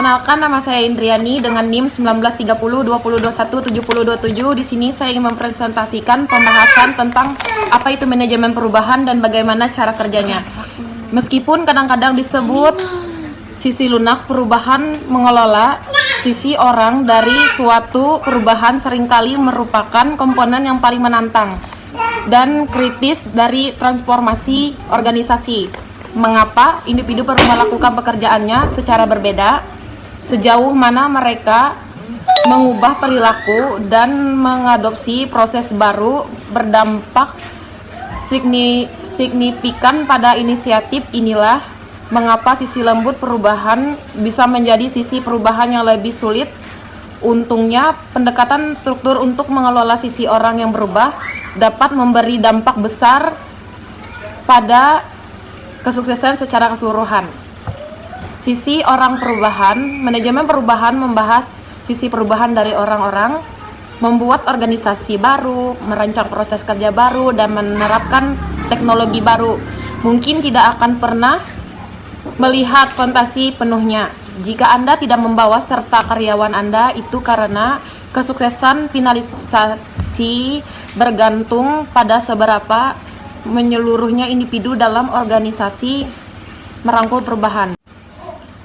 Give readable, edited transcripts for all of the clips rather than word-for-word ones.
Perkenalkan, nama saya Indriani dengan NIM 193020217027. Di sini saya ingin mempresentasikan pembahasan tentang apa itu manajemen perubahan dan bagaimana cara kerjanya. Meskipun kadang-kadang disebut sisi lunak perubahan mengelola, sisi orang dari suatu perubahan seringkali merupakan komponen yang paling menantang dan kritis dari transformasi organisasi. Mengapa individu perlu melakukan pekerjaannya secara berbeda, sejauh mana mereka mengubah perilaku dan mengadopsi proses baru berdampak signifikan pada inisiatif inilah mengapa sisi lembut perubahan bisa menjadi sisi perubahan yang lebih sulit. Untungnya, pendekatan struktur untuk mengelola sisi orang yang berubah dapat memberi dampak besar pada kesuksesan secara keseluruhan. Sisi orang perubahan, manajemen perubahan membahas sisi perubahan dari orang-orang, membuat organisasi baru, merancang proses kerja baru, dan menerapkan teknologi baru. Mungkin tidak akan pernah melihat fantasi penuhnya. Jika Anda tidak membawa serta karyawan Anda, itu karena kesuksesan finalisasi bergantung pada seberapa menyeluruhnya individu dalam organisasi merangkul perubahan.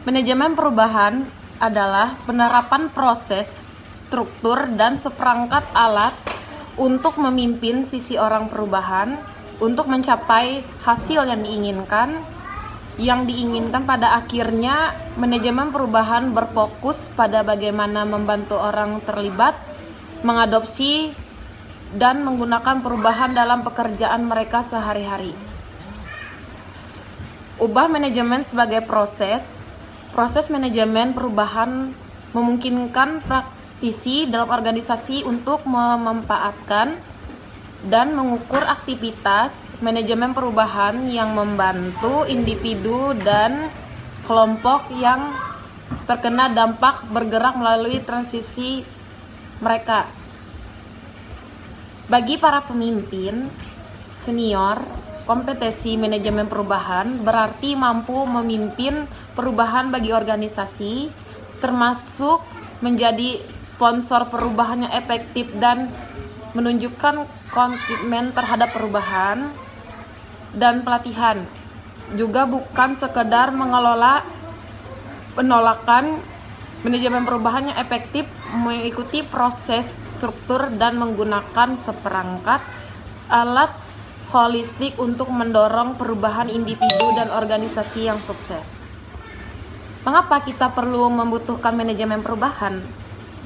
Manajemen perubahan adalah penerapan proses, struktur, dan seperangkat alat untuk memimpin sisi orang perubahan untuk mencapai hasil yang diinginkan. Yang diinginkan pada akhirnya, manajemen perubahan berfokus pada bagaimana membantu orang terlibat, mengadopsi, dan menggunakan perubahan dalam pekerjaan mereka sehari-hari. Ubah manajemen sebagai proses manajemen perubahan memungkinkan praktisi dalam organisasi untuk memanfaatkan dan mengukur aktivitas manajemen perubahan yang membantu individu dan kelompok yang terkena dampak bergerak melalui transisi mereka. Bagi para pemimpin senior, kompetensi manajemen perubahan berarti mampu memimpin perubahan bagi organisasi, termasuk menjadi sponsor perubahan yang efektif dan menunjukkan komitmen terhadap perubahan dan pelatihan. Juga bukan sekedar mengelola penolakan. Manajemen perubahan yang efektif mengikuti proses struktur dan menggunakan seperangkat alat holistik untuk mendorong perubahan individu dan organisasi yang sukses. Mengapa kita perlu membutuhkan manajemen perubahan?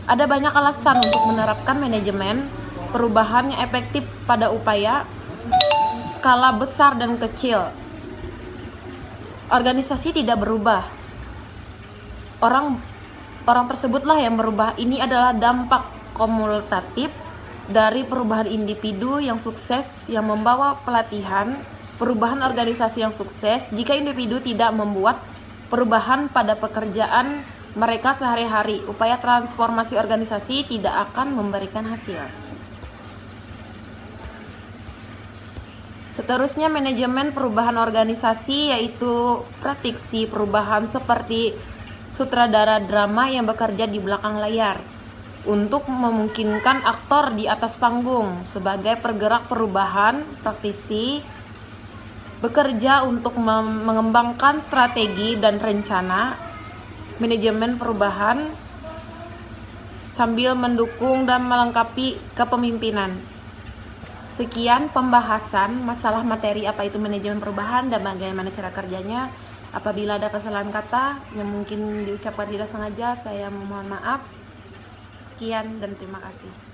Ada banyak alasan untuk menerapkan manajemen perubahan yang efektif pada upaya skala besar dan kecil. Organisasi tidak berubah. Orang tersebutlah yang berubah. Ini adalah dampak kumulatif dari perubahan individu yang sukses yang membawa pelatihan perubahan organisasi yang sukses. Jika individu tidak membuat perubahan pada pekerjaan mereka sehari-hari, upaya transformasi organisasi tidak akan memberikan hasil. Seterusnya, manajemen perubahan organisasi yaitu praktisi perubahan seperti sutradara drama yang bekerja di belakang layar untuk memungkinkan aktor di atas panggung. Sebagai pergerak perubahan, praktisi bekerja untuk mengembangkan strategi dan rencana manajemen perubahan sambil mendukung dan melengkapi kepemimpinan. Sekian pembahasan masalah materi apa itu manajemen perubahan dan bagaimana cara kerjanya. Apabila ada kesalahan kata yang mungkin diucapkan tidak sengaja, saya mohon maaf. Sekian dan terima kasih.